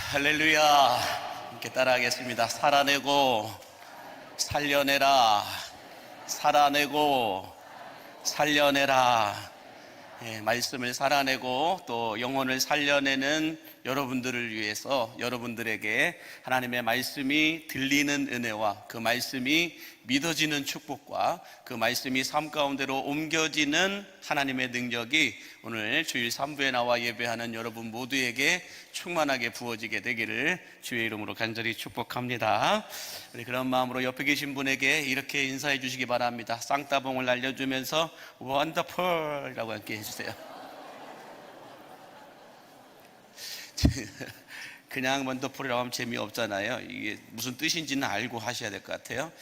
할렐루야. 함께 따라하겠습니다. 살아내고 살려내라. 살아내고 살려내라. 말씀을 살아내고 또 영혼을 살려내는 여러분들을 위해서 여러분들에게 하나님의 말씀이 들리는 은혜와 그 말씀이 믿어지는 축복과 그 말씀이 삶 가운데로 옮겨지는 하나님의 능력이 오늘 주일 3부에 나와 예배하는 여러분 모두에게 충만하게 부어지게 되기를 주의 이름으로 간절히 축복합니다. 우리 그런 마음으로 옆에 계신 분에게 이렇게 인사해 주시기 바랍니다. 쌍따봉을 날려주면서 원더풀이라고 함께 해주세요. 그냥 원더풀이라고 하면 재미없잖아요. 이게 무슨 뜻인지는 알고 하셔야 될 것 같아요.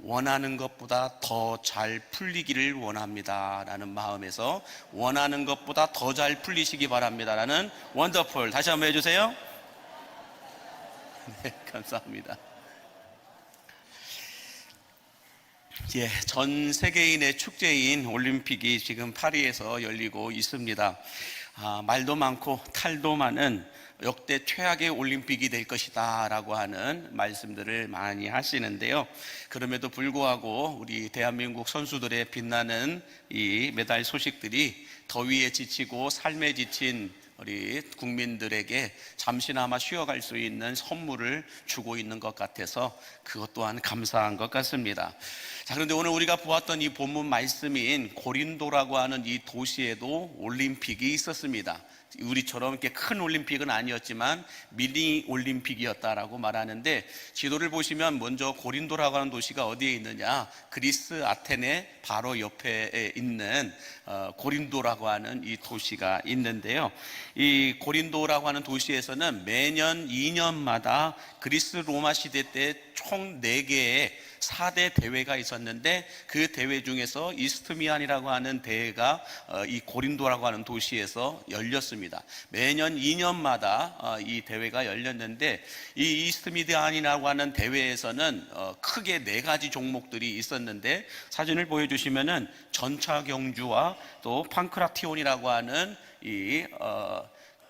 원하는 것보다 더 잘 풀리기를 원합니다 라는 마음에서 원하는 것보다 더 잘 풀리시기 바랍니다 라는 원더풀 다시 한번 해주세요. 네, 감사합니다. 전 세계인의 축제인 올림픽이 지금 파리에서 열리고 있습니다. 말도 많고 탈도 많은 역대 최악의 올림픽이 될 것이다 라고 하는 말씀들을 많이 하시는데요, 그럼에도 불구하고 우리 대한민국 선수들의 빛나는 이 메달 소식들이 더위에 지치고 삶에 지친 우리 국민들에게 잠시나마 쉬어갈 수 있는 선물을 주고 있는 것 같아서 그것 또한 감사한 것 같습니다. 자, 그런데 오늘 우리가 보았던 이 본문 말씀인 고린도라고 하는 이 도시에도 올림픽이 있었습니다. 우리처럼 이렇게 큰 올림픽은 아니었지만 미니 올림픽이었다라고 말하는데, 지도를 보시면 먼저 고린도라고 하는 도시가 어디에 있느냐, 그리스 아테네 바로 옆에 있는 고린도라고 하는 이 도시가 있는데요, 이 고린도라고 하는 도시에서는 매년 2년마다 그리스 로마 시대 때 총 4개의 4대 대회가 있었는데, 그 대회 중에서 이스트미안이라고 하는 대회가 이 고린도라고 하는 도시에서 열렸습니다. 매년 2년마다 이 대회가 열렸는데, 이 이스트미안이라고 하는 대회에서는 크게 4가지 종목들이 있었는데, 사진을 보여주시면은 전차 경주와 또 판크라티온이라고 하는 이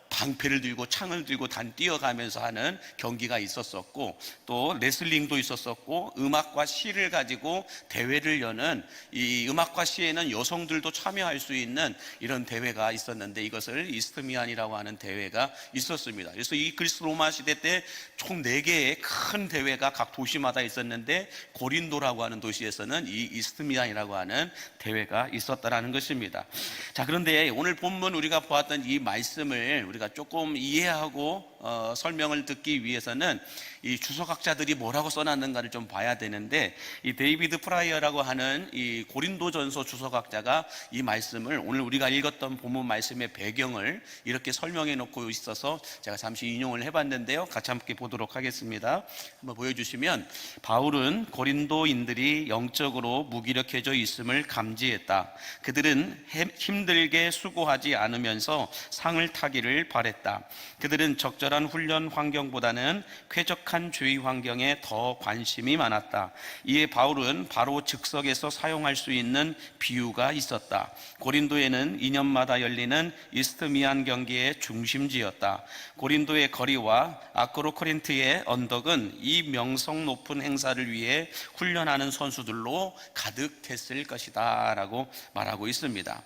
방패를 들고 창을 들고 뛰어가면서 하는 경기가 있었었고, 또 레슬링도 있었었고, 음악과 시를 가지고 대회를 여는, 이 음악과 시에는 여성들도 참여할 수 있는 이런 대회가 있었는데, 이것을 이스트미안이라고 하는 대회가 있었습니다. 그래서 이 그리스 로마 시대 때 총 4개의 큰 대회가 각 도시마다 있었는데, 고린도라고 하는 도시에서는 이 이스트미안이라고 하는 대회가 있었다라는 것입니다. 자, 그런데 오늘 본문 우리가 보았던 이 말씀을 우리가 조금 이해하고 설명을 듣기 위해서는 이 주석학자들이 뭐라고 써놨는가를 좀 봐야 되는데, 이 데이비드 프라이어라고 하는 이 고린도전서 주석학자가 이 말씀을, 오늘 우리가 읽었던 본문 말씀의 배경을 이렇게 설명해 놓고 있어서 제가 잠시 인용을 해봤는데요, 같이 함께 보도록 하겠습니다. 한번 보여주시면, 바울은 고린도인들이 영적으로 무기력해져 있음을 감지했다. 그들은 힘들게 수고하지 않으면서 상을 타기를 바랬다. 그들은 적절한 훈련 환경보다는 쾌적한 주의 환경에 더 관심이 많았다. 이에 바울은 바로 즉석에서 사용할 수 있는 비유가 있었다. 고린도에는 2년마다 열리는 이스트미안 경기의 중심지였다. 고린도의 거리와 아크로코린트의 언덕은 이 명성 높은 행사를 위해 훈련하는 선수들로 가득했을 것이다 라고 말하고 있습니다.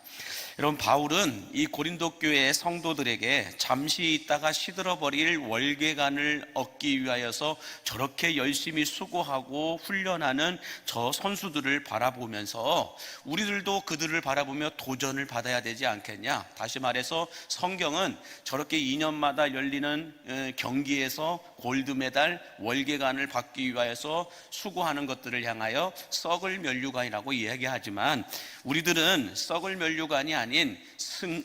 여러분, 바울은 이 고린도 교회의 성도들에게 잠시 있다가 시들어버릴 월계관을 얻기 위하여서 저렇게 열심히 수고하고 훈련하는 저 선수들을 바라보면서 우리들도 그들을 바라보며 도전을 받아야 되지 않겠냐. 다시 말해서 성경은 저렇게 2년마다 열리는 경기에서 골드메달, 월계관을 받기 위하여서 수고하는 것들을 향하여 썩을 면류관이라고 이야기하지만, 우리들은 썩을 면류관이 아닌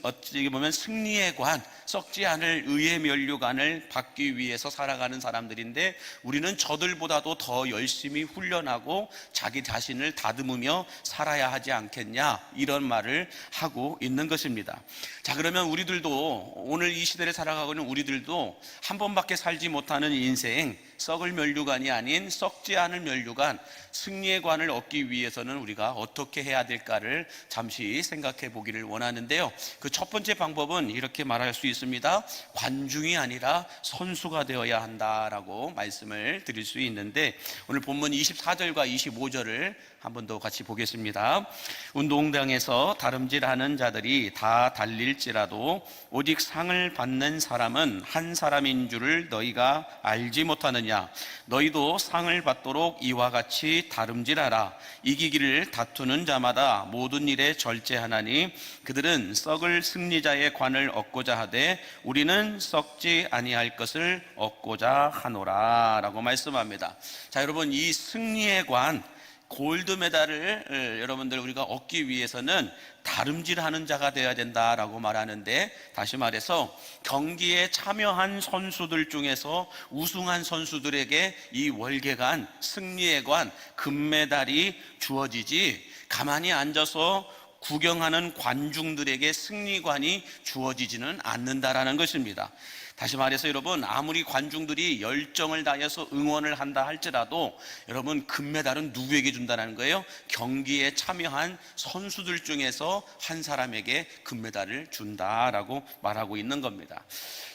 어찌 보면 승리의 관, 썩지 않을 의의 면류관을 받기 위해서 살아가는 사람들인데, 우리는 저들보다도 더 열심히 훈련하고 자기 자신을 다듬으며 살아야 하지 않겠냐, 이런 말을 하고 있는 것입니다. 자, 그러면 우리들도, 오늘 이 시대를 살아가고 있는 우리들도 한 번밖에 살지 못하는 인생, 썩을 면류관이 아닌 썩지 않을 면류관, 승리의 관을 얻기 위해서는 우리가 어떻게 해야 될까를 잠시 생각해 보기를 원하는데요, 그 첫 번째 방법은 이렇게 말할 수 있습니다. 있습니다. 관중이 아니라 선수가 되어야 한다라고 말씀을 드릴 수 있는데, 오늘 본문 24절과 25절을 한 번 더 같이 보겠습니다. 운동장에서 다름질하는 자들이 다 달릴지라도 오직 상을 받는 사람은 한 사람인 줄을 너희가 알지 못하느냐. 너희도 상을 받도록 이와 같이 다름질하라. 이기기를 다투는 자마다 모든 일에 절제하나니 그들은 썩을 승리자의 관을 얻고자 하되 우리는 썩지 아니할 것을 얻고자 하노라 라고 말씀합니다. 자, 여러분, 이 승리의 관, 골드 메달을 여러분들 우리가 얻기 위해서는 다름질하는 자가 되어야 된다라고 말하는데, 다시 말해서 경기에 참여한 선수들 중에서 우승한 선수들에게 이 월계관, 승리의 관, 금메달이 주어지지, 가만히 앉아서 구경하는 관중들에게 승리관이 주어지지는 않는다라는 것입니다. 다시 말해서 여러분, 아무리 관중들이 열정을 다해서 응원을 한다 할지라도 여러분, 금메달은 누구에게 준다는 거예요? 경기에 참여한 선수들 중에서 한 사람에게 금메달을 준다라고 말하고 있는 겁니다.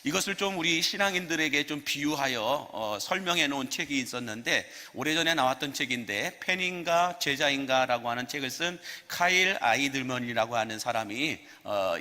이것을 좀 우리 신앙인들에게 좀 비유하여 설명해 놓은 책이 있었는데, 오래전에 나왔던 책인데, 팬인가 제자인가라고 하는 책을 쓴 카일 아이들먼이라고 하는 사람이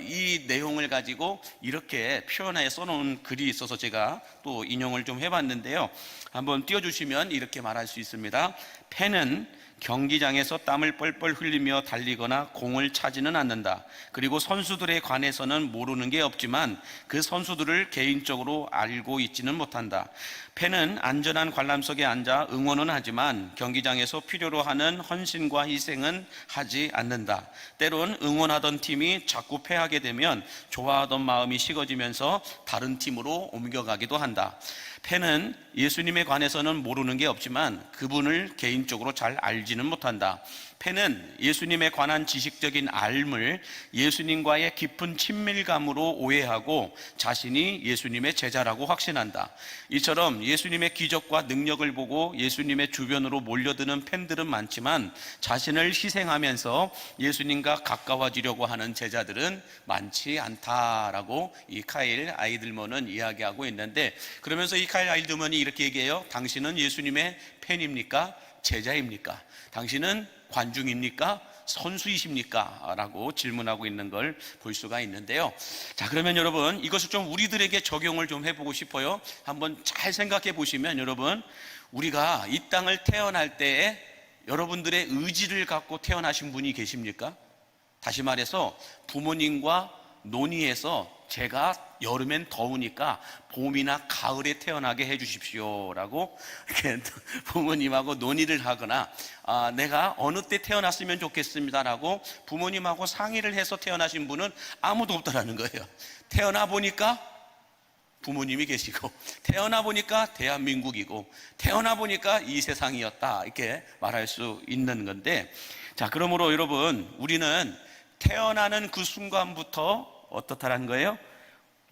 이 내용을 가지고 이렇게 표현해 써놓은 글이 있어서 제가 또 인용을 좀 해봤는데요. 한번 띄워주시면 이렇게 말할 수 있습니다. 팬은 경기장에서 땀을 뻘뻘 흘리며 달리거나 공을 차지는 않는다. 그리고 선수들에 관해서는 모르는 게 없지만 그 선수들을 개인적으로 알고 있지는 못한다. 팬은 안전한 관람석에 앉아 응원은 하지만 경기장에서 필요로 하는 헌신과 희생은 하지 않는다. 때론 응원하던 팀이 자꾸 패하게 되면 좋아하던 마음이 식어지면서 다른 팀으로 옮겨가기도 한다. 팬은 예수님에 관해서는 모르는 게 없지만 그분을 개인적으로 잘 알지는 못한다. 팬은 예수님에 관한 지식적인 알을 예수님과의 깊은 친밀감으로 오해하고 자신이 예수님의 제자라고 확신한다. 이처럼 예수님의 기적과 능력을 보고 예수님의 주변으로 몰려드는 팬들은 많지만 자신을 희생하면서 예수님과 가까워지려고 하는 제자들은 많지 않다라고 이 카일 아이들먼은 이야기하고 있는데, 그러면서 이 카일 아이들먼이 이렇게 얘기해요. 당신은 예수님의 팬입니까? 제자입니까? 당신은 관중입니까? 선수이십니까? 라고 질문하고 있는 걸 볼 수가 있는데요. 자, 그러면 여러분, 이것을 좀 우리들에게 적용을 좀 해보고 싶어요. 한번 잘 생각해 보시면, 여러분, 우리가 이 땅을 태어날 때에 여러분들의 의지를 갖고 태어나신 분이 계십니까? 다시 말해서 부모님과 논의해서 제가 여름엔 더우니까 봄이나 가을에 태어나게 해주십시오 라고 이렇게 부모님하고 논의를 하거나, 내가 어느 때 태어났으면 좋겠습니다 라고 부모님하고 상의를 해서 태어나신 분은 아무도 없다라는 거예요. 태어나 보니까 부모님이 계시고, 태어나 보니까 대한민국이고, 태어나 보니까 이 세상이었다, 이렇게 말할 수 있는 건데, 자, 그러므로 여러분, 우리는 태어나는 그 순간부터 어떻다라는 거예요?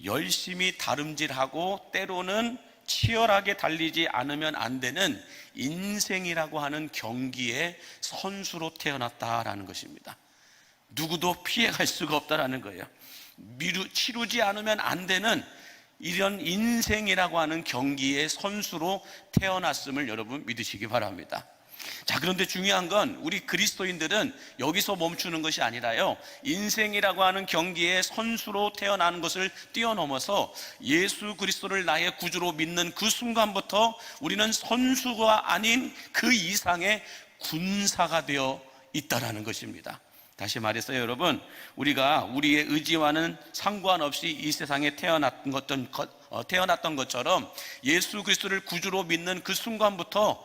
열심히 다름질하고 때로는 치열하게 달리지 않으면 안 되는 인생이라고 하는 경기의 선수로 태어났다라는 것입니다. 누구도 피해갈 수가 없다라는 거예요. 치르지 않으면 안 되는 이런 인생이라고 하는 경기의 선수로 태어났음을 여러분 믿으시기 바랍니다. 자, 그런데 중요한 건 우리 그리스도인들은 여기서 멈추는 것이 아니라요, 인생이라고 하는 경기의 선수로 태어나는 것을 뛰어넘어서 예수 그리스도를 나의 구주로 믿는 그 순간부터 우리는 선수가 아닌 그 이상의 군사가 되어 있다라는 것입니다. 다시 말해서 여러분, 우리가 우리의 의지와는 상관없이 이 세상에 태어났던 것처럼 예수 그리스도를 구주로 믿는 그 순간부터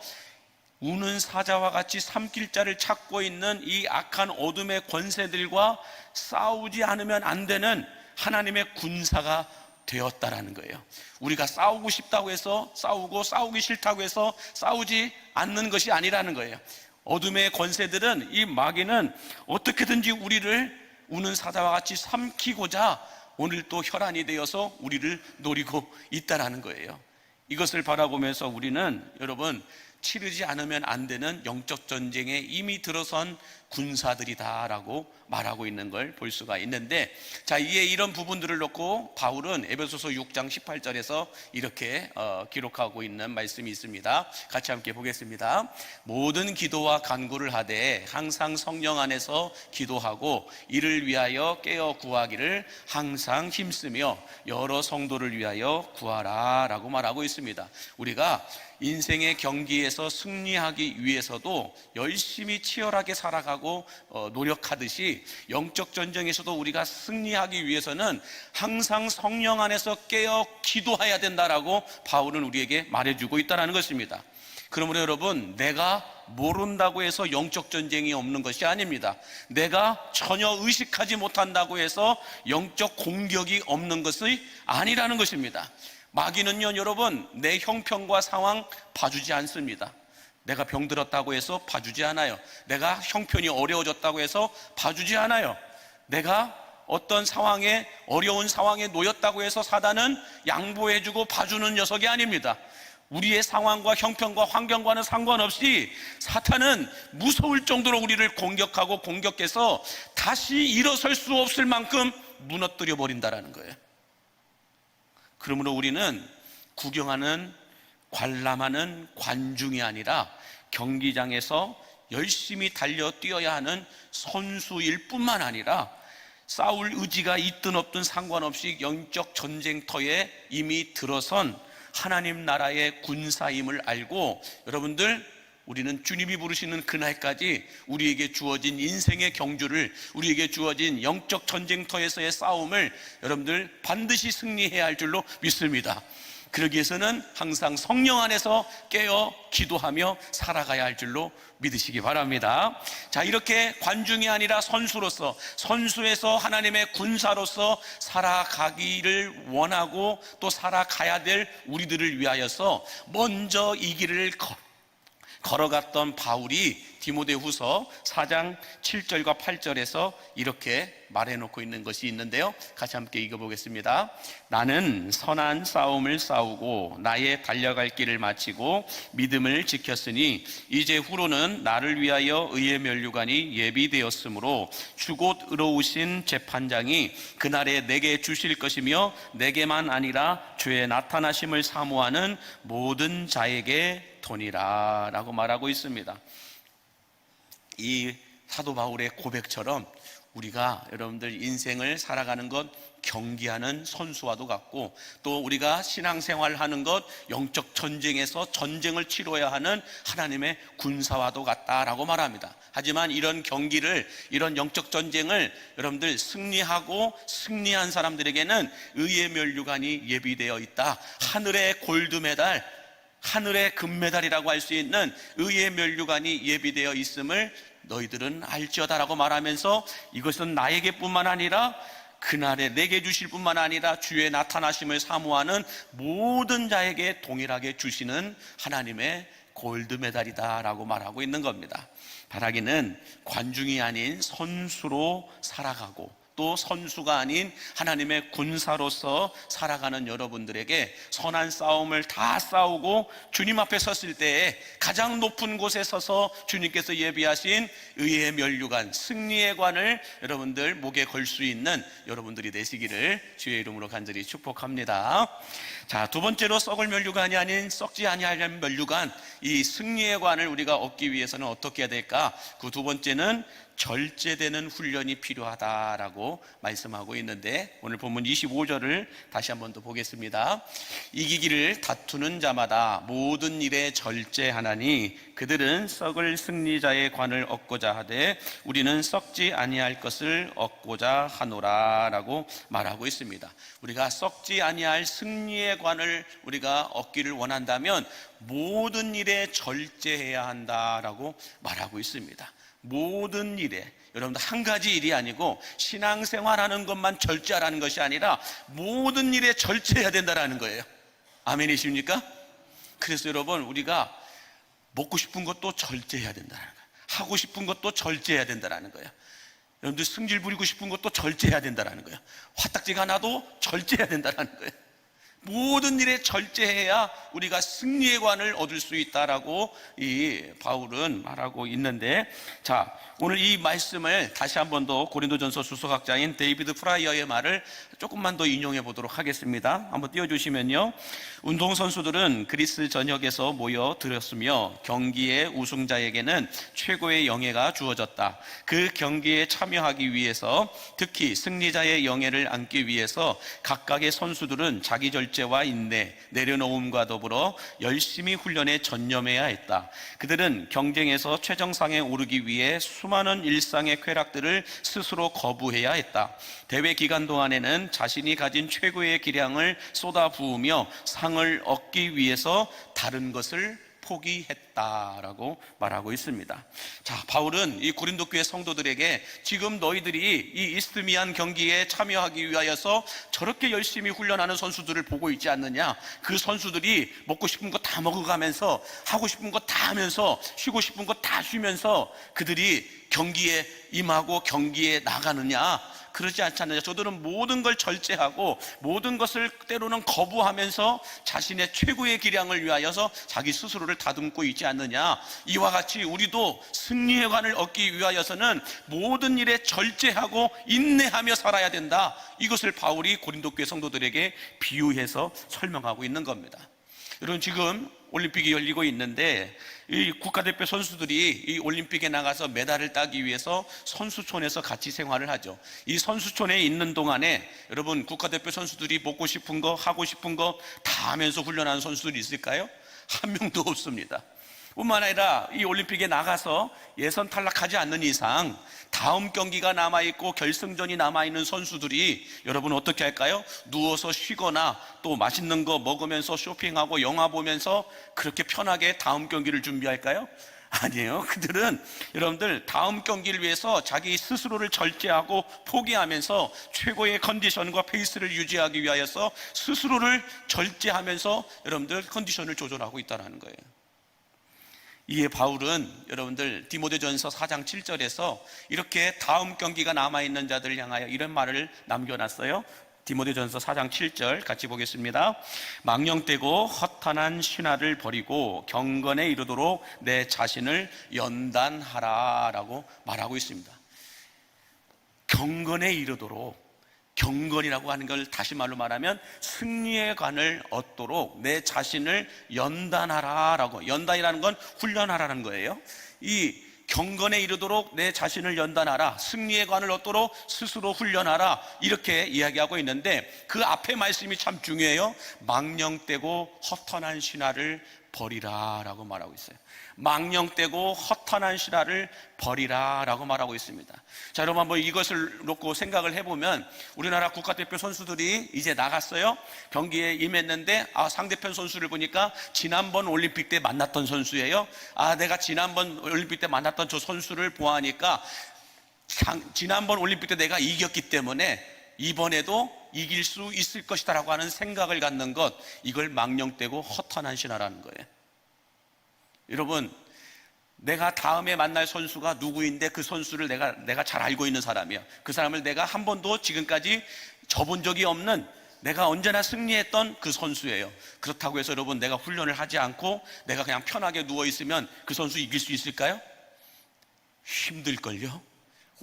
우는 사자와 같이 삼킬 자를 찾고 있는 이 악한 어둠의 권세들과 싸우지 않으면 안 되는 하나님의 군사가 되었다라는 거예요. 우리가 싸우고 싶다고 해서 싸우고, 싸우기 싫다고 해서 싸우지 않는 것이 아니라는 거예요. 어둠의 권세들은, 이 마귀는 어떻게든지 우리를 우는 사자와 같이 삼키고자 오늘 또 혈안이 되어서 우리를 노리고 있다라는 거예요. 이것을 바라보면서 우리는 여러분, 치르지 않으면 안 되는 영적 전쟁에 이미 들어선 군사들이다라고 말하고 있는 걸 볼 수가 있는데, 자, 이에 이런 부분들을 놓고 바울은 에베소서 6장 18절에서 이렇게 기록하고 있는 말씀이 있습니다. 같이 함께 보겠습니다. 모든 기도와 간구를 하되 항상 성령 안에서 기도하고 이를 위하여 깨어 구하기를 항상 힘쓰며 여러 성도를 위하여 구하라 라고 말하고 있습니다. 우리가 인생의 경기에서 승리하기 위해서도 열심히 치열하게 살아가고 노력하듯이 영적 전쟁에서도 우리가 승리하기 위해서는 항상 성령 안에서 깨어 기도해야 된다라고 바울은 우리에게 말해주고 있다는 것입니다. 그러므로 여러분, 내가 모른다고 해서 영적 전쟁이 없는 것이 아닙니다. 내가 전혀 의식하지 못한다고 해서 영적 공격이 없는 것이 아니라는 것입니다. 마귀는요, 여러분, 내 형편과 상황 봐주지 않습니다. 내가 병들었다고 해서 봐주지 않아요. 내가 형편이 어려워졌다고 해서 봐주지 않아요. 내가 어떤 상황에, 어려운 상황에 놓였다고 해서 사단은 양보해주고 봐주는 녀석이 아닙니다. 우리의 상황과 형편과 환경과는 상관없이 사탄은 무서울 정도로 우리를 공격하고 공격해서 다시 일어설 수 없을 만큼 무너뜨려 버린다는 거예요. 그러므로 우리는 구경하는, 관람하는 관중이 아니라 경기장에서 열심히 달려 뛰어야 하는 선수일 뿐만 아니라 싸울 의지가 있든 없든 상관없이 영적 전쟁터에 이미 들어선 하나님 나라의 군사임을 알고, 여러분들, 우리는 주님이 부르시는 그날까지 우리에게 주어진 인생의 경주를, 우리에게 주어진 영적 전쟁터에서의 싸움을 여러분들 반드시 승리해야 할 줄로 믿습니다. 그러기 위해서는 항상 성령 안에서 깨어 기도하며 살아가야 할 줄로 믿으시기 바랍니다. 자, 이렇게 관중이 아니라 선수로서, 선수에서 하나님의 군사로서 살아가기를 원하고 또 살아가야 될 우리들을 위하여서 먼저 이 길을 걸어갔던 바울이 디모데후서 4장 7절과 8절에서 이렇게 말해놓고 있는 것이 있는데요, 같이 함께 읽어보겠습니다. 나는 선한 싸움을 싸우고 나의 달려갈 길을 마치고 믿음을 지켰으니 이제 후로는 나를 위하여 의의 면류관이 예비되었으므로 주곧 의로우신 재판장이 그날에 내게 주실 것이며 내게만 아니라 주의 나타나심을 사모하는 모든 자에게 도니라 라고 말하고 있습니다. 이 사도 바울의 고백처럼 우리가 여러분들 인생을 살아가는 것 경기하는 선수와도 같고, 또 우리가 신앙생활 하는 것 영적 전쟁에서 전쟁을 치러야 하는 하나님의 군사와도 같다라고 말합니다. 하지만 이런 경기를, 이런 영적 전쟁을 여러분들 승리하고 승리한 사람들에게는 의의 면류관이 예비되어 있다. 하늘의 골드메달, 하늘의 금메달이라고 할 수 있는 의의 면류관이 예비되어 있음을 너희들은 알지어다라고 말하면서, 이것은 나에게 뿐만 아니라 그날에 내게 주실 뿐만 아니라 주의 나타나심을 사모하는 모든 자에게 동일하게 주시는 하나님의 골드메달이다 라고 말하고 있는 겁니다. 바라기는 관중이 아닌 선수로 살아가고 또 선수가 아닌 하나님의 군사로서 살아가는 여러분들에게 선한 싸움을 다 싸우고 주님 앞에 섰을 때에 가장 높은 곳에 서서 주님께서 예비하신 의의 면류관, 승리의 관을 여러분들 목에 걸 수 있는 여러분들이 되시기를 주의 이름으로 간절히 축복합니다. 자, 두 번째로 썩을 면류관이 아닌 썩지 아니할 면류관, 이 승리의 관을 우리가 얻기 위해서는 어떻게 해야 될까? 그 두 번째는 절제되는 훈련이 필요하다라고 말씀하고 있는데, 오늘 본문 25절을 다시 한번 더 보겠습니다. 이기기를 다투는 자마다 모든 일에 절제하나니 그들은 썩을 승리자의 관을 얻고자 하되 우리는 썩지 아니할 것을 얻고자 하노라 라고 말하고 있습니다. 우리가 썩지 아니할 승리의 관을 우리가 얻기를 원한다면 모든 일에 절제해야 한다라고 말하고 있습니다. 모든 일에, 여러분들 한 가지 일이 아니고 신앙생활하는 것만 절제하라는 것이 아니라 모든 일에 절제해야 된다는 거예요. 아멘이십니까? 그래서 여러분, 우리가 먹고 싶은 것도 절제해야 된다는 거예요. 하고 싶은 것도 절제해야 된다는 거예요. 여러분들 승질 부리고 싶은 것도 절제해야 된다는 거예요. 화딱지가 나도 절제해야 된다는 거예요. 모든 일에 절제해야 우리가 승리의 관을 얻을 수 있다라고 이 바울은 말하고 있는데, 자, 오늘 이 말씀을 다시 한 번 더 고린도전서 주석학자인 데이비드 프라이어의 말을 조금만 더 인용해 보도록 하겠습니다. 한번 띄워주시면요. 운동선수들은 그리스 전역에서 모여들었으며 경기의 우승자에게는 최고의 영예가 주어졌다. 그 경기에 참여하기 위해서, 특히 승리자의 영예를 안기 위해서 각각의 선수들은 자기 절제와 인내, 내려놓음과 더불어 열심히 훈련에 전념해야 했다. 그들은 경쟁에서 최정상에 오르기 위해 수많은 일상의 쾌락들을 스스로 거부해야 했다. 대회 기간 동안에는 자신이 가진 최고의 기량을 쏟아부으며 상을 얻기 위해서 다른 것을 포기했다라고 말하고 있습니다. 자, 바울은 이 고린도 교회 성도들에게 지금 너희들이 이 이스트미안 경기에 참여하기 위하여서 저렇게 열심히 훈련하는 선수들을 보고 있지 않느냐? 그 선수들이 먹고 싶은 거 다 먹어가면서, 하고 싶은 거 다 하면서, 쉬고 싶은 거 다 쉬면서 그들이 경기에 임하고 경기에 나가느냐? 그러지 않지 않느냐? 저들은 모든 걸 절제하고 모든 것을 때로는 거부하면서 자신의 최고의 기량을 위하여서 자기 스스로를 다듬고 있지 않느냐? 이와 같이 우리도 승리의 관을 얻기 위하여서는 모든 일에 절제하고 인내하며 살아야 된다. 이것을 바울이 고린도 교회 성도들에게 비유해서 설명하고 있는 겁니다. 여러분, 지금 올림픽이 열리고 있는데 이 국가대표 선수들이 이 올림픽에 나가서 메달을 따기 위해서 선수촌에서 같이 생활을 하죠. 이 선수촌에 있는 동안에 여러분, 국가대표 선수들이 먹고 싶은 거, 하고 싶은 거 다 하면서 훈련하는 선수들이 있을까요? 한 명도 없습니다. 뿐만 아니라 이 올림픽에 나가서 예선 탈락하지 않는 이상 다음 경기가 남아있고 결승전이 남아있는 선수들이 여러분 어떻게 할까요? 누워서 쉬거나 또 맛있는 거 먹으면서 쇼핑하고 영화 보면서 그렇게 편하게 다음 경기를 준비할까요? 아니에요. 그들은 여러분들 다음 경기를 위해서 자기 스스로를 절제하고 포기하면서 최고의 컨디션과 페이스를 유지하기 위하여서 스스로를 절제하면서 여러분들 컨디션을 조절하고 있다는 거예요. 이에 바울은 여러분들 디모데전서 4장 7절에서 이렇게 다음 경기가 남아있는 자들을 향하여 이런 말을 남겨놨어요. 디모데전서 4장 7절 같이 보겠습니다. 망령되고 허탄한 신화를 버리고 경건에 이르도록 내 자신을 연단하라 라고 말하고 있습니다. 경건에 이르도록, 경건이라고 하는 걸 다시 말로 말하면 승리의 관을 얻도록 내 자신을 연단하라라고, 연단이라는 건 훈련하라는 거예요. 이 경건에 이르도록 내 자신을 연단하라, 승리의 관을 얻도록 스스로 훈련하라, 이렇게 이야기하고 있는데 그 앞에 말씀이 참 중요해요. 망령되고 허탄한 신화를 버리라 라고 말하고 있어요. 망령되고 허탄한 신화를 버리라 라고 말하고 있습니다. 자, 여러분 한번 이것을 놓고 생각을 해보면 우리나라 국가대표 선수들이 이제 나갔어요. 경기에 임했는데 상대편 선수를 보니까 지난번 올림픽 때 만났던 선수예요. 내가 지난번 올림픽 때 만났던 저 선수를 보아하니까 지난번 올림픽 때 내가 이겼기 때문에 이번에도 이길 수 있을 것이다 라고 하는 생각을 갖는 것, 이걸 망령되고 허탄한 신화라는 거예요. 여러분, 내가 다음에 만날 선수가 누구인데 그 선수를 내가 잘 알고 있는 사람이야. 그 사람을 내가 한 번도 지금까지 져본 적이 없는, 내가 언제나 승리했던 그 선수예요. 그렇다고 해서 여러분, 내가 훈련을 하지 않고 내가 그냥 편하게 누워있으면 그 선수 이길 수 있을까요? 힘들걸요?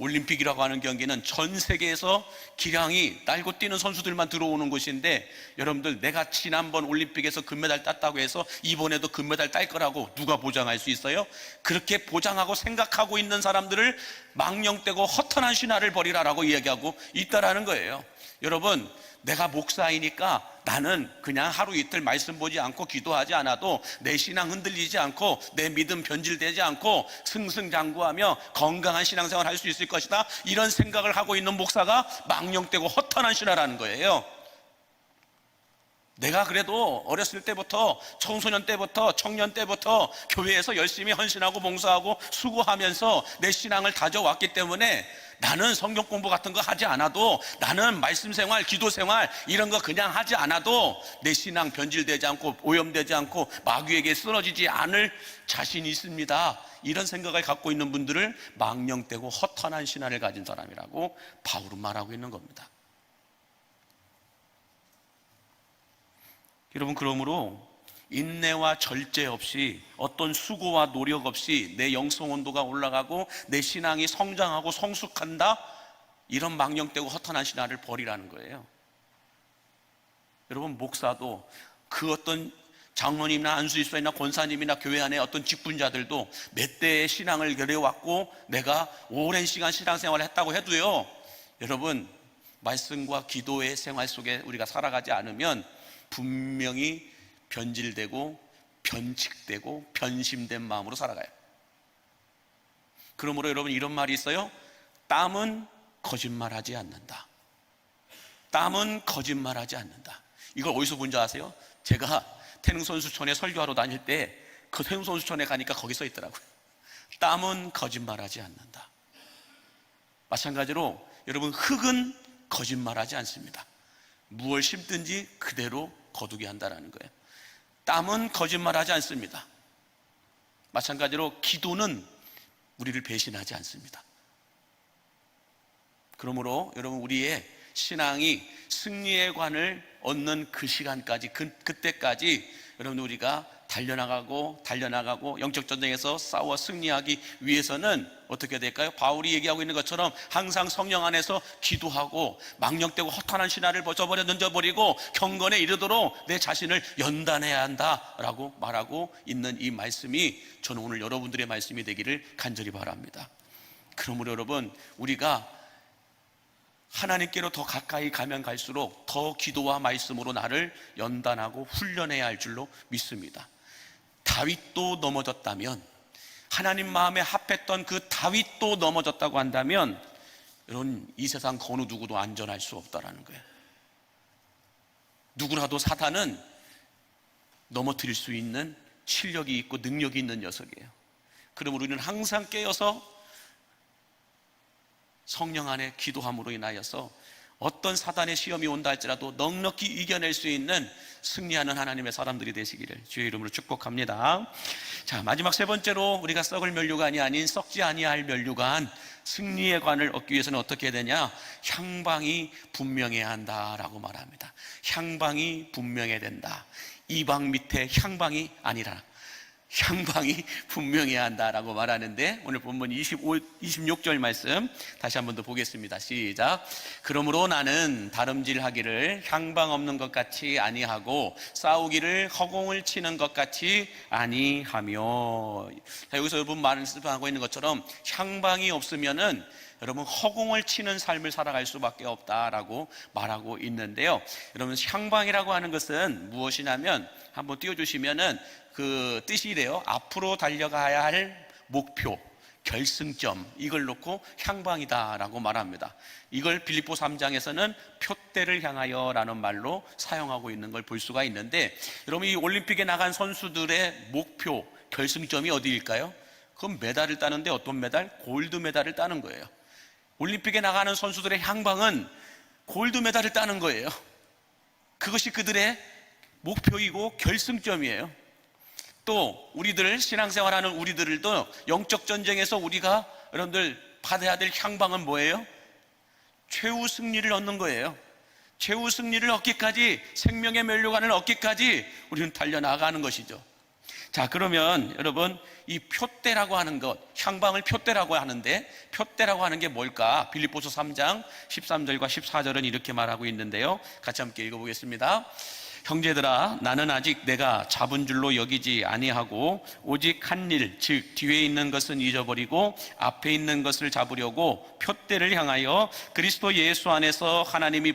올림픽이라고 하는 경기는 전 세계에서 기량이 날고 뛰는 선수들만 들어오는 곳인데, 여러분들, 내가 지난번 올림픽에서 금메달 땄다고 해서 이번에도 금메달 딸 거라고 누가 보장할 수 있어요? 그렇게 보장하고 생각하고 있는 사람들을 망령되고 허탄한 신화를 버리라라고 이야기하고 있다라는 거예요. 여러분, 내가 목사이니까 나는 그냥 하루 이틀 말씀 보지 않고 기도하지 않아도 내 신앙 흔들리지 않고 내 믿음 변질되지 않고 승승장구하며 건강한 신앙생활 할 수 있을 것이다, 이런 생각을 하고 있는 목사가 망령되고 허탄한 신화라는 거예요. 내가 그래도 어렸을 때부터, 청소년 때부터, 청년 때부터 교회에서 열심히 헌신하고 봉사하고 수고하면서 내 신앙을 다져왔기 때문에 나는 성경 공부 같은 거 하지 않아도, 나는 말씀 생활, 기도 생활 이런 거 그냥 하지 않아도 내 신앙 변질되지 않고 오염되지 않고 마귀에게 쓰러지지 않을 자신이 있습니다. 이런 생각을 갖고 있는 분들을 망령되고 허탄한 신앙을 가진 사람이라고 바울은 말하고 있는 겁니다. 여러분, 그러므로 인내와 절제 없이, 어떤 수고와 노력 없이 내 영성 온도가 올라가고 내 신앙이 성장하고 성숙한다, 이런 망령되고 허탄한 신앙을 버리라는 거예요. 여러분, 목사도, 그 어떤 장로님이나 안수집사님이나 권사님이나 교회 안에 어떤 직분자들도 몇 대의 신앙을 겨래왔고 내가 오랜 시간 신앙생활을 했다고 해도요, 여러분, 말씀과 기도의 생활 속에 우리가 살아가지 않으면 분명히 변질되고 변칙되고 변심된 마음으로 살아가요. 그러므로 여러분, 이런 말이 있어요. 땀은 거짓말하지 않는다. 땀은 거짓말하지 않는다. 이걸 어디서 본 줄 아세요? 제가 태릉선수촌에 설교하러 다닐 때 그 태릉선수촌에 가니까 거기 써 있더라고요. 땀은 거짓말하지 않는다. 마찬가지로 여러분, 흙은 거짓말하지 않습니다. 무엇을 심든지 그대로 거두게 한다는 거예요. 땀은 거짓말하지 않습니다. 마찬가지로 기도는 우리를 배신하지 않습니다. 그러므로 여러분, 우리의 신앙이 승리의 관을 얻는 그 시간까지, 그때까지 여러분, 우리가 달려나가고 영적 전쟁에서 싸워 승리하기 위해서는 어떻게 될까요? 바울이 얘기하고 있는 것처럼 항상 성령 안에서 기도하고 망령되고 허탄한 신화를 던져버리고 경건에 이르도록 내 자신을 연단해야 한다라고 말하고 있는 이 말씀이, 저는 오늘 여러분들의 말씀이 되기를 간절히 바랍니다. 그러므로 여러분, 우리가 하나님께로 더 가까이 가면 갈수록 더 기도와 말씀으로 나를 연단하고 훈련해야 할 줄로 믿습니다. 다윗도 넘어졌다면, 하나님 마음에 합했던 그 다윗도 넘어졌다고 한다면, 여러분, 이 세상 그 어느 누구도 안전할 수 없다라는 거예요. 누구라도 사탄은 넘어뜨릴 수 있는 실력이 있고 능력이 있는 녀석이에요. 그러므로 우리는 항상 깨어서 성령 안에 기도함으로 인하여서 어떤 사단의 시험이 온다 할지라도 넉넉히 이겨낼 수 있는 승리하는 하나님의 사람들이 되시기를 주의 이름으로 축복합니다. 자, 마지막 세 번째로, 우리가 썩을 면류관이 아닌 썩지 아니할 면류관, 승리의 관을 얻기 위해서는 어떻게 해야 되냐? 향방이 분명해야 한다라고 말합니다. 향방이 분명해야 된다. 이방 밑에 향방이 아니라 향방이 분명해야 한다라고 말하는데, 오늘 본문 26절 말씀 다시 한 번 더 보겠습니다. 시작. 그러므로 나는 다름질하기를 향방 없는 것 같이 아니하고 싸우기를 허공을 치는 것 같이 아니하며. 자, 여기서 여러분 말씀하고 있는 것처럼 향방이 없으면은 여러분, 허공을 치는 삶을 살아갈 수밖에 없다라고 말하고 있는데요. 여러분, 향방이라고 하는 것은 무엇이냐면, 한번 띄워주시면은 그 뜻이 이래요. 앞으로 달려가야 할 목표, 결승점, 이걸 놓고 향방이다라고 말합니다. 이걸 빌립보 3장에서는 표대를 향하여 라는 말로 사용하고 있는 걸 볼 수가 있는데, 여러분, 이 올림픽에 나간 선수들의 목표, 결승점이 어디일까요? 그건 메달을 따는데, 어떤 메달? 골드 메달을 따는 거예요. 올림픽에 나가는 선수들의 향방은 골드 메달을 따는 거예요. 그것이 그들의 목표이고 결승점이에요. 또 우리들, 신앙생활하는 우리들도 영적 전쟁에서 우리가 여러분들 받아야 될 향방은 뭐예요? 최후 승리를 얻는 거예요. 최후 승리를 얻기까지, 생명의 면류관을 얻기까지 우리는 달려나가는 것이죠. 자, 그러면 여러분, 이 표대라고 하는 것, 향방을 표대라고 하는데, 표대라고 하는 게 뭘까? 빌립보서 3장 13절과 14절은 이렇게 말하고 있는데요, 같이 함께 읽어보겠습니다. 형제들아, 나는 아직 내가 잡은 줄로 여기지 아니하고 오직 한 일, 즉 뒤에 있는 것은 잊어버리고 앞에 있는 것을 잡으려고 표대를 향하여 그리스도 예수 안에서 하나님이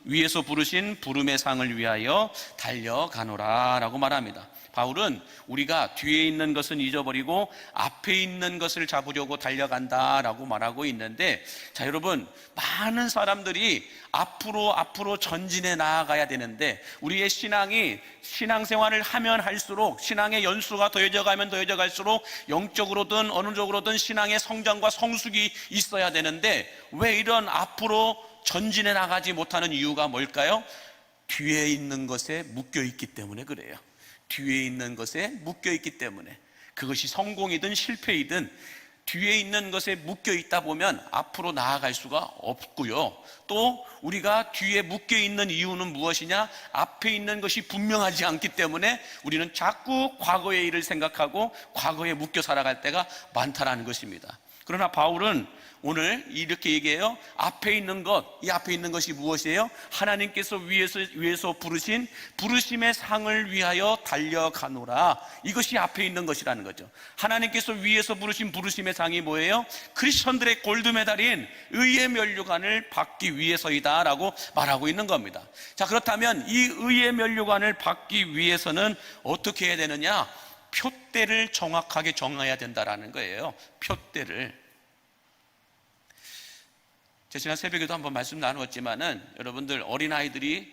위에서 부르신 부름의 상을 위하여 달려가노라 라고 말합니다. 바울은 우리가 뒤에 있는 것은 잊어버리고 앞에 있는 것을 잡으려고 달려간다라고 말하고 있는데, 자, 여러분, 많은 사람들이 앞으로 전진해 나아가야 되는데, 우리의 신앙이, 신앙생활을 하면 할수록, 신앙의 연수가 더해져 가면 더해져 갈수록 영적으로든 어느 쪽으로든 신앙의 성장과 성숙이 있어야 되는데, 왜 이런 앞으로 전진해 나가지 못하는 이유가 뭘까요? 뒤에 있는 것에 묶여 있기 때문에 그래요. 뒤에 있는 것에 묶여 있기 때문에. 그것이 성공이든 실패이든 뒤에 있는 것에 묶여 있다 보면 앞으로 나아갈 수가 없고요. 또 우리가 뒤에 묶여 있는 이유는 무엇이냐? 앞에 있는 것이 분명하지 않기 때문에 우리는 자꾸 과거의 일을 생각하고 과거에 묶여 살아갈 때가 많다라는 것입니다. 그러나 바울은 오늘 이렇게 얘기해요. 앞에 있는 것, 이 앞에 있는 것이 무엇이에요? 하나님께서 위에서 부르신 부르심의 상을 위하여 달려가노라. 이것이 앞에 있는 것이라는 거죠. 하나님께서 위에서 부르신 부르심의 상이 뭐예요? 크리스천들의 골드메달인 의의 면류관을 받기 위해서이다 라고 말하고 있는 겁니다. 자, 그렇다면 이 의의 면류관을 받기 위해서는 어떻게 해야 되느냐? 표대를 정확하게 정해야 된다라는 거예요. 표대를. 제가 지난 새벽에도 한번 말씀 나누었지만은 여러분들 어린아이들이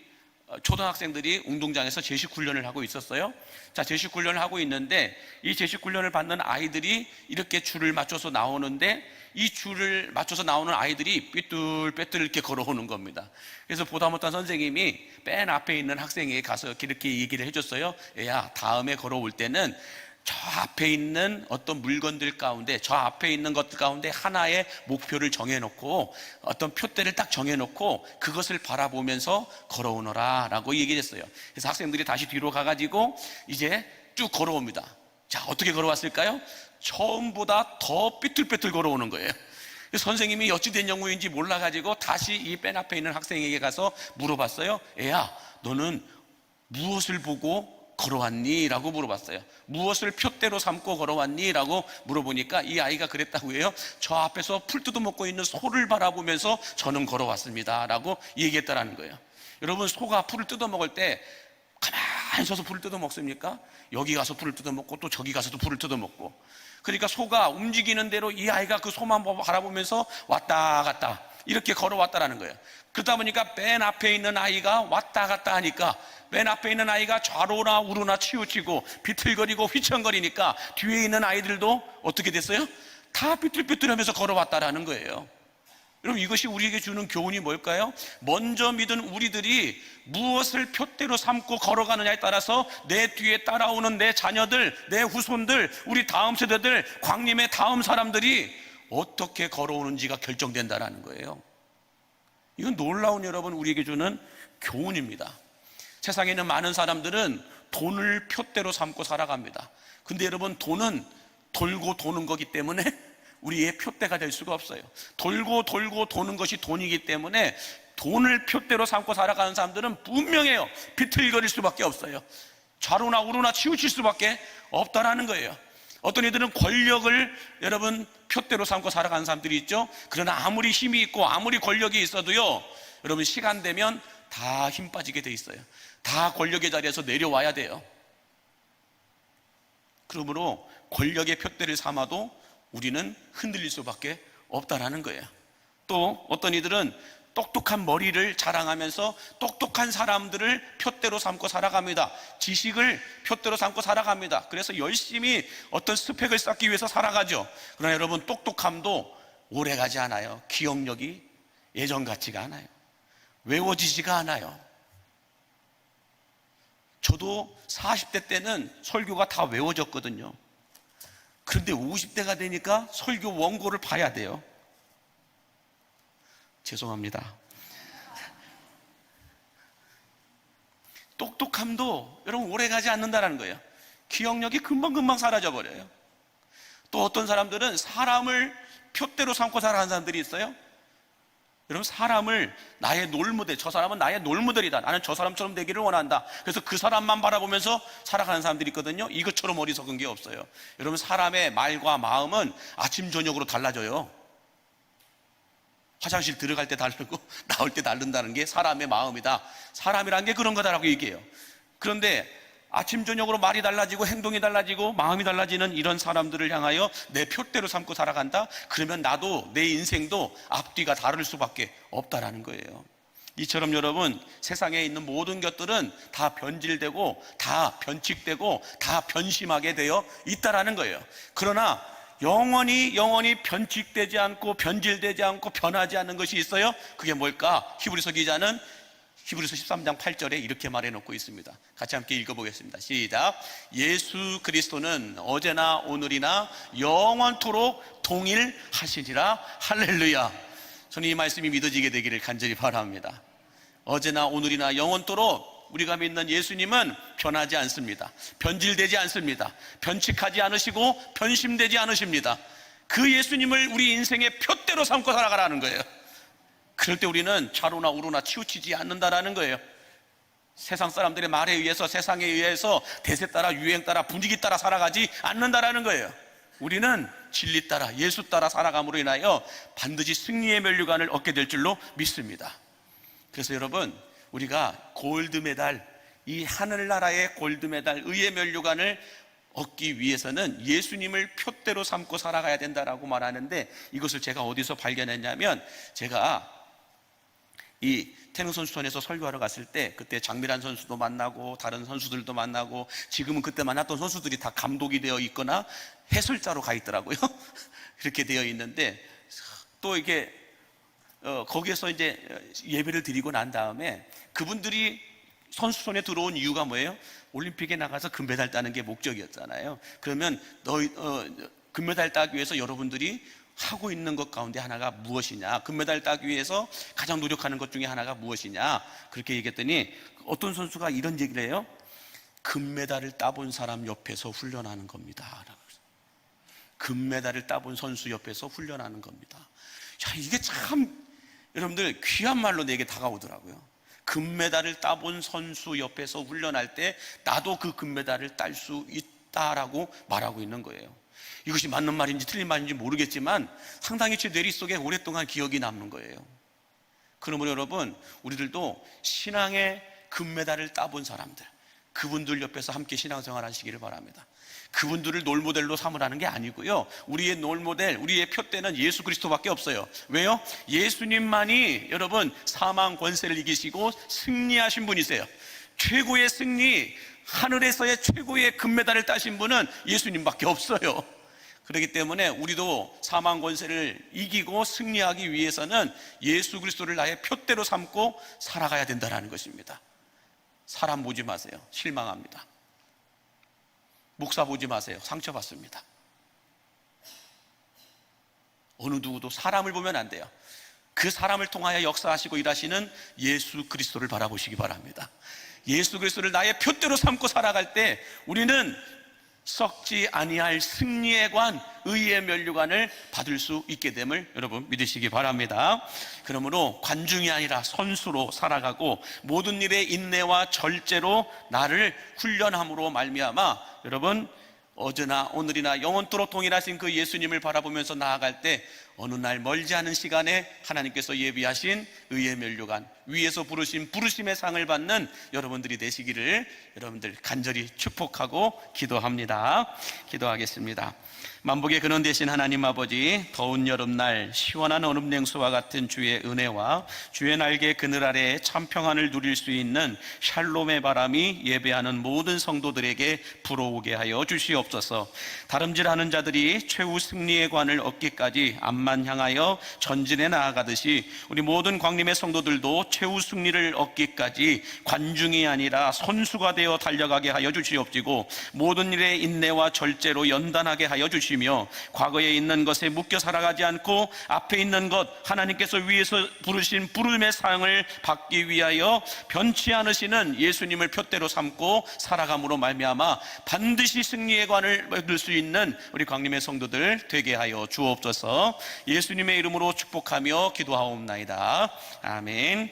초등학생들이 운동장에서 제식 훈련을 하고 있었어요. 자, 제식 훈련을 하고 있는데 이 제식 훈련을 받는 아이들이 이렇게 줄을 맞춰서 나오는데 이 줄을 맞춰서 나오는 아이들이 삐뚤빼뚤 이렇게 걸어오는 겁니다. 그래서 보다 못한 선생님이 맨 앞에 있는 학생에게 가서 이렇게 얘기를 해줬어요. 야, 다음에 걸어올 때는 저 앞에 있는 어떤 물건들 가운데, 저 앞에 있는 것들 가운데 하나의 목표를 정해놓고 어떤 표대를 딱 정해놓고 그것을 바라보면서 걸어오너라 라고 얘기했어요. 그래서 학생들이 다시 뒤로 가가지고 이제 쭉 걸어옵니다. 자, 어떻게 걸어왔을까요? 처음보다 더 삐뚤빼뚤 걸어오는 거예요. 선생님이 어찌된 영문인지 몰라가지고 다시 이 맨 앞에 있는 학생에게 가서 물어봤어요. 애야, 너는 무엇을 보고 걸어왔니? 라고 물어봤어요. 무엇을 표대로 삼고 걸어왔니? 라고 물어보니까 이 아이가 그랬다고 해요. 저 앞에서 풀 뜯어먹고 있는 소를 바라보면서 저는 걸어왔습니다 라고 얘기했다라는 거예요. 여러분, 소가 풀을 뜯어먹을 때 가만히 서서 풀을 뜯어먹습니까? 여기 가서 풀을 뜯어먹고 또 저기 가서도 풀을 뜯어먹고. 그러니까 소가 움직이는 대로 이 아이가 그 소만 바라보면서 왔다 갔다 이렇게 걸어왔다라는 거예요. 그러다 보니까 맨 앞에 있는 아이가 왔다 갔다 하니까 맨 앞에 있는 아이가 좌로나 우로나 치우치고 비틀거리고 휘청거리니까 뒤에 있는 아이들도 어떻게 됐어요? 다 삐뚤삐뚤하면서 걸어왔다라는 거예요. 여러분, 이것이 우리에게 주는 교훈이 뭘까요? 먼저 믿은 우리들이 무엇을 표대로 삼고 걸어가느냐에 따라서 내 뒤에 따라오는 내 자녀들, 내 후손들, 우리 다음 세대들, 광림의 다음 사람들이 어떻게 걸어오는지가 결정된다는 거예요. 이건 놀라운 여러분 우리에게 주는 교훈입니다. 세상에 있는 많은 사람들은 돈을 표대로 삼고 살아갑니다. 근데 여러분, 돈은 돌고 도는 거기 때문에 우리의 표대가 될 수가 없어요. 돌고 돌고 도는 것이 돈이기 때문에 돈을 표대로 삼고 살아가는 사람들은 분명해요. 비틀거릴 수밖에 없어요. 좌로나 우로나 치우칠 수밖에 없다라는 거예요. 어떤 이들은 권력을 여러분 표대로 삼고 살아가는 사람들이 있죠. 그러나 아무리 힘이 있고 아무리 권력이 있어도요, 여러분 시간 되면 다 힘 빠지게 돼 있어요. 다 권력의 자리에서 내려와야 돼요. 그러므로 권력의 표대를 삼아도 우리는 흔들릴 수밖에 없다라는 거예요. 또 어떤 이들은 똑똑한 머리를 자랑하면서 똑똑한 사람들을 표대로 삼고 살아갑니다. 지식을 표대로 삼고 살아갑니다. 그래서 열심히 어떤 스펙을 쌓기 위해서 살아가죠. 그러나 여러분, 똑똑함도 오래가지 않아요. 기억력이 예전 같지가 않아요. 외워지지가 않아요. 저도 40대 때는 설교가 다 외워졌거든요. 그런데 50대가 되니까 설교 원고를 봐야 돼요. 죄송합니다. 똑똑함도 여러분 오래가지 않는다는 거예요. 기억력이 금방금방 사라져버려요. 또 어떤 사람들은 사람을 표대로 삼고 살아가는 사람들이 있어요. 여러분, 사람을 나의 롤모델, 저 사람은 나의 롤모델이다, 나는 저 사람처럼 되기를 원한다, 그래서 그 사람만 바라보면서 살아가는 사람들이 있거든요. 이것처럼 어리석은 게 없어요. 여러분, 사람의 말과 마음은 아침 저녁으로 달라져요. 화장실 들어갈 때 다르고 나올 때 다른다는 게 사람의 마음이다. 사람이란 게 그런 거다라고 얘기해요. 그런데 아침 저녁으로 말이 달라지고 행동이 달라지고 마음이 달라지는 이런 사람들을 향하여 내 표대로 삼고 살아간다? 그러면 나도, 내 인생도 앞뒤가 다를 수밖에 없다라는 거예요. 이처럼 여러분, 세상에 있는 모든 것들은 다 변질되고 다 변칙되고 다 변심하게 되어 있다라는 거예요. 그러나 영원히 변칙되지 않고 변질되지 않고 변하지 않는 것이 있어요. 그게 뭘까? 히브리서 기자는 히브리서 13장 8절에 이렇게 말해놓고 있습니다. 같이 함께 읽어보겠습니다. 시작. 예수 그리스도는 어제나 오늘이나 영원토록 동일하시리라. 할렐루야. 저는 이 말씀이 믿어지게 되기를 간절히 바랍니다. 어제나 오늘이나 영원토록 우리가 믿는 예수님은 변하지 않습니다. 변질되지 않습니다. 변칙하지 않으시고 변심되지 않으십니다. 그 예수님을 우리 인생의 표대로 삼고 살아가라는 거예요. 그럴 때 우리는 좌로나 우로나 치우치지 않는다라는 거예요. 세상 사람들의 말에 의해서, 세상에 의해서 대세 따라, 유행 따라, 분위기 따라 살아가지 않는다라는 거예요. 우리는 진리 따라, 예수 따라 살아감으로 인하여 반드시 승리의 면류관을 얻게 될 줄로 믿습니다. 그래서 여러분, 우리가 골드메달, 이 하늘나라의 골드메달, 의의 면류관을 얻기 위해서는 예수님을 표대로 삼고 살아가야 된다라고 말하는데, 이것을 제가 어디서 발견했냐면, 제가 이 태릉 선수촌에서 설교하러 갔을 때, 그때 장미란 선수도 만나고 다른 선수들도 만나고, 지금은 그때 만났던 선수들이 다 감독이 되어 있거나 해설자로 가 있더라고요. 그렇게 되어 있는데, 또 이게 거기에서 이제 예배를 드리고 난 다음에 그분들이 선수촌에 들어온 이유가 뭐예요? 올림픽에 나가서 금메달 따는 게 목적이었잖아요. 그러면 금메달 따기 위해서 여러분들이 하고 있는 것 가운데 하나가 무엇이냐, 금메달 따기 위해서 가장 노력하는 것 중에 하나가 무엇이냐, 그렇게 얘기했더니 어떤 선수가 이런 얘기를 해요. 금메달을 따본 사람 옆에서 훈련하는 겁니다. 금메달을 따본 선수 옆에서 훈련하는 겁니다. 자, 이게 참 여러분들 귀한 말로 내게 다가오더라고요. 금메달을 따본 선수 옆에서 훈련할 때 나도 그 금메달을 딸 수 있다라고 말하고 있는 거예요. 이것이 맞는 말인지 틀린 말인지 모르겠지만 상당히 제 머릿속에 오랫동안 기억이 남는 거예요. 그러므로 여러분, 우리들도 신앙의 금메달을 따본 사람들, 그분들 옆에서 함께 신앙생활 하시기를 바랍니다. 그분들을 롤모델로 삼으라는 게 아니고요, 우리의 롤모델, 우리의 표대는 예수 그리스도밖에 없어요. 왜요? 예수님만이 여러분 사망 권세를 이기시고 승리하신 분이세요. 최고의 승리, 하늘에서의 최고의 금메달을 따신 분은 예수님밖에 없어요. 그렇기 때문에 우리도 사망 권세를 이기고 승리하기 위해서는 예수 그리스도를 나의 표대로 삼고 살아가야 된다는 것입니다. 사람 보지 마세요. 실망합니다. 목사 보지 마세요. 상처받습니다. 어느 누구도 사람을 보면 안 돼요. 그 사람을 통하여 역사하시고 일하시는 예수 그리스도를 바라보시기 바랍니다. 예수 그리스도를 나의 표대로 삼고 살아갈 때 우리는 썩지 아니할 승리의 관, 의의 면류관을 받을 수 있게 됨을 여러분 믿으시기 바랍니다. 그러므로 관중이 아니라 선수로 살아가고 모든 일에 인내와 절제로 나를 훈련함으로 말미암아 여러분 어제나 오늘이나 영원토록 동일하신 그 예수님을 바라보면서 나아갈 때 어느 날 멀지 않은 시간에 하나님께서 예비하신 의의 면류관, 위에서 부르신 부르심의 상을 받는 여러분들이 되시기를 여러분들 간절히 축복하고 기도합니다. 기도하겠습니다. 만복의 근원 되신 하나님 아버지, 더운 여름날 시원한 얼음 냉수와 같은 주의 은혜와 주의 날개 그늘 아래에 참 평안을 누릴 수 있는 샬롬의 바람이 예배하는 모든 성도들에게 불어오게 하여 주시옵소서. 다름질하는 자들이 최후 승리의 관을 얻기까지 앞만 향하여 전진해 나아가듯이 우리 모든 광림의 성도들도 최후 승리를 얻기까지 관중이 아니라 선수가 되어 달려가게 하여 주시옵시고 모든 일에 인내와 절제로 연단하게 하여 주시옵시고 과거에 있는 것에 묶여 살아가지 않고 앞에 있는 것, 하나님께서 위에서 부르신 부름의 상을 받기 위하여 변치 않으시는 예수님을 표대로 삼고 살아감으로 말미암아 반드시 승리의 관을 얻을 수 있는 우리 광림의 성도들 되게 하여 주옵소서. 예수님의 이름으로 축복하며 기도하옵나이다. 아멘.